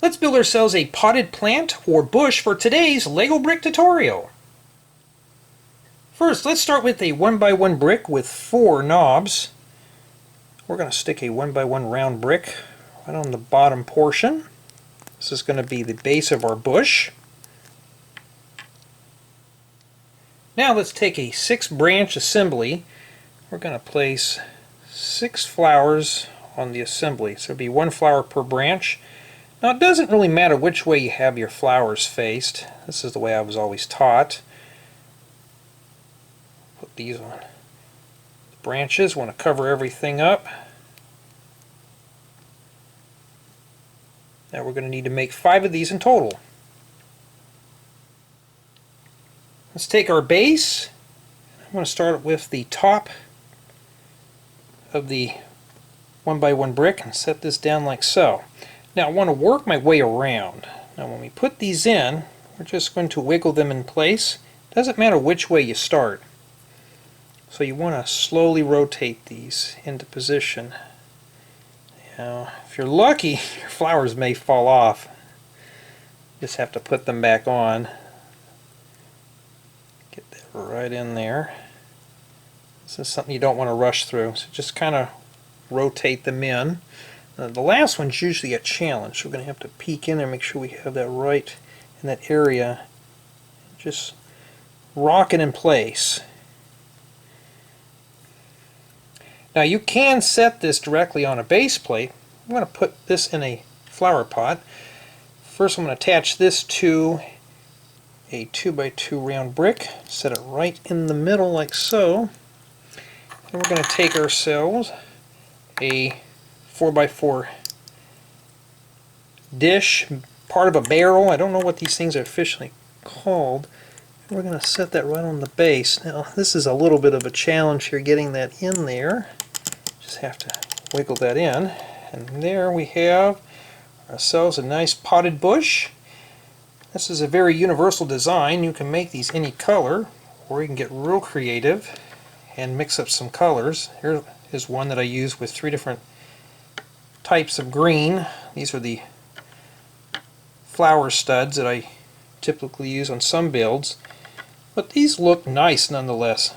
Let's build ourselves a potted plant or bush for today's Lego brick tutorial. First, let's start with a 1x1 brick with 4 knobs. We're going to stick a 1x1 round brick right on the bottom portion. This is going to be the base of our bush. Now let's take a 6-branch assembly. We're going to place 6 flowers on the assembly. So it'll be 1 flower per branch. Now it doesn't really matter which way you have your flowers faced. This is the way I was always taught. Put these on the branches. Want to cover everything up. Now we're going to need to make 5 of these in total. Let's take our base. I'm going to start with the top of the 1x1 brick and set this down like so. Now I want to work my way around. Now when we put these in, we're just going to wiggle them in place. Doesn't matter which way you start. So you want to slowly rotate these into position. Now if you're lucky, your flowers may fall off. You just have to put them back on. Get that right in there. This is something you don't want to rush through, so just kind of rotate them in. The last one's usually a challenge, so we're going to have to peek in there and make sure we have that right in that area. Just rock it in place. Now you can set this directly on a base plate. I'm going to put this in a flower pot. First I'm going to attach this to a 2x2 round brick. Set it right in the middle like so. And we're going to take ourselves a 4x4 dish, part of a barrel. I don't know what these things are officially called. We're going to set that right on the base. Now this is a little bit of a challenge here getting that in there. Just have to wiggle that in. And there we have ourselves a nice potted bush. This is a very universal design. You can make these any color, or you can get real creative and mix up some colors. Here is one that I use with 3 different types of green. These are the flower studs that I typically use on some builds, but these look nice nonetheless.